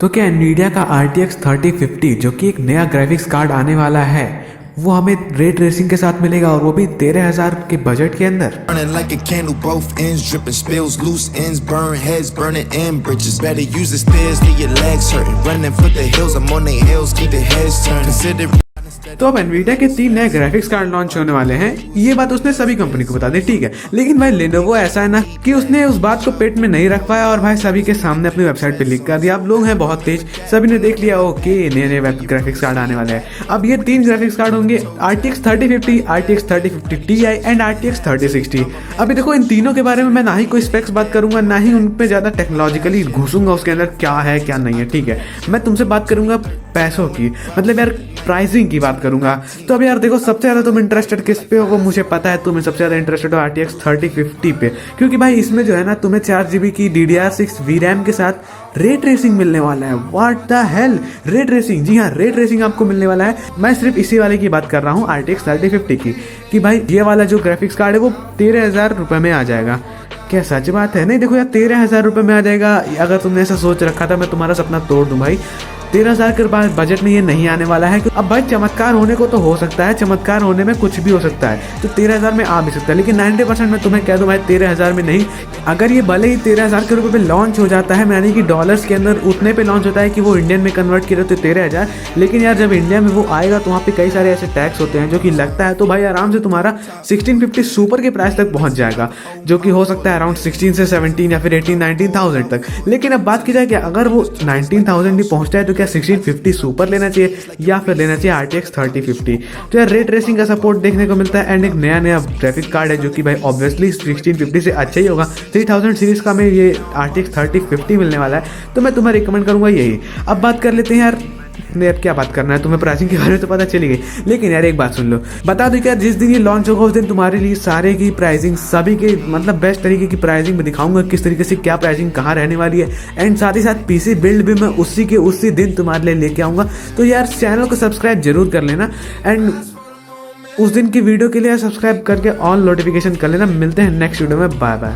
तो क्या NVIDIA का RTX 3050 जो कि एक नया ग्राफिक्स कार्ड आने वाला है वो हमें रे ट्रेसिंग के साथ मिलेगा और वो भी 13,000 के बजट के अंदर। Burning like a candle, both ends dripping, spills, loose ends, burn heads, burning and bridges. Better use the stairs, get your legs hurting. Running for the hills, I'm on their heels, keep their heads turned. Consider तो अब NVIDIA के 3 नए graphics card launch होने वाले हैं, ये बात उसने सभी कंपनी को बता दी, ठीक है। लेकिन भाई लेनोवो ऐसा है ना कि उसने उस बात को पेट में नहीं रख पाया और भाई सभी के सामने अपनी वेबसाइट पे लीक कर दिया। अब लोग हैं बहुत तेज, सभी ने देख लिया ओके नए नए ग्राफिक्स कार्ड आने वाले हैं। अब ये 3 ग्राफिक्स कार्ड होंगे RTX 3050, RTX 3050 Ti and RTX 3060। अभी देखो इन तीनों के बारे में मैं ना ही कोई स्पेक्स बात करूंगा, ना ही उन पे ज़्यादा टेक्नोलॉजिकली घुसूंगा उसके अंदर क्या है क्या नहीं है, ठीक है। मैं तुमसे बात करूंगा पैसों की, मतलब यार प्राइसिंग की बात करूंगा। तो अब यार देखो सबसे ज़्यादा तुम इंटरेस्टेड किस पे हो वो मुझे पता है, तुम्हें सबसे ज़्यादा इंटरेस्टेड हो RTX 3050 पे, क्योंकि भाई इसमें जो है ना तुम्हें 4GB की DDR6 VRAM के साथ रे ट्रेसिंग मिलने वाला है। What the hell, ray tracing, जी हाँ रे ट्रेसिंग आपको मिलने वाला है। मैं सिर्फ इसी वाले की बात कर रहा हूँ RTX 3050 की, कि भाई ये वाला जो ग्राफिक्स कार्ड है वो 13,000 रुपये में आ जाएगा। क्या सच बात है? नहीं देखो यार 13,000 रुपये में आ जाएगा। अगर तुमने ऐसा सोच रखा था मैं तुम्हारा सपना तोड़ दूं भाई, 13,000 के बाद बजट में ये नहीं आने वाला है। अब भाई चमत्कार होने को तो हो सकता है, चमत्कार होने में कुछ भी हो सकता है, तो 13,000 में आ भी सकता है, लेकिन 90% मैं तुम्हें कह दूं भाई 13,000 में नहीं। अगर ये भले ही 13,000 के रुपये पे लॉन्च हो जाता है, यानी कि डॉलर्स के अंदर उतने पे लॉन्च होता है कि वो इंडियन में कन्वर्ट किया तो 13,000, लेकिन यार जब इंडिया में वो आएगा तो वहाँ पे कई सारे ऐसे टैक्स होते हैं जो कि लगता है, तो भाई आराम से तुम्हारा 1650 सुपर के प्राइस तक पहुँच जाएगा, जो कि हो सकता है अराउंड 16 से 17 या फिर 18-19,000 तक। लेकिन अब बात की जाए कि अगर वो 19,000 भी पहुँचता है तो क्या 1650 सुपर लेना चाहिए या फिर लेना चाहिए RTX 3050? तो यार रे ट्रेसिंग का सपोर्ट देखने को मिलता है एंड एक नया ग्राफिक कार्ड है जो कि भाई ऑब्वियसली 1650 से अच्छा ही होगा। 3000 सीरीज का में ये RTX 3050 मिलने वाला है, तो मैं तुम्हें रिकमेंड करूंगा यही। अब बात कर लेते हैं यार, अब क्या बात करना है, तुम्हें प्राइसिंग के बारे में तो पता चली गई, लेकिन यार एक बात सुन लो, बता दो क्या जिस दिन ये लॉन्च होगा उस दिन तुम्हारे लिए सारे की प्राइसिंग, सभी के मतलब बेस्ट तरीके की प्राइसिंग में दिखाऊंगा किस तरीके से क्या प्राइसिंग कहाँ रहने वाली है, एंड साथ ही साथ PC बिल्ड भी मैं उसी दिन तुम्हारे लिए लेके आऊँगा। तो यार चैनल को सब्सक्राइब जरूर कर लेना एंड उस दिन की वीडियो के लिए सब्सक्राइब करके ऑल नोटिफिकेशन कर लेना। मिलते हैं नेक्स्ट वीडियो में, बाय बाय।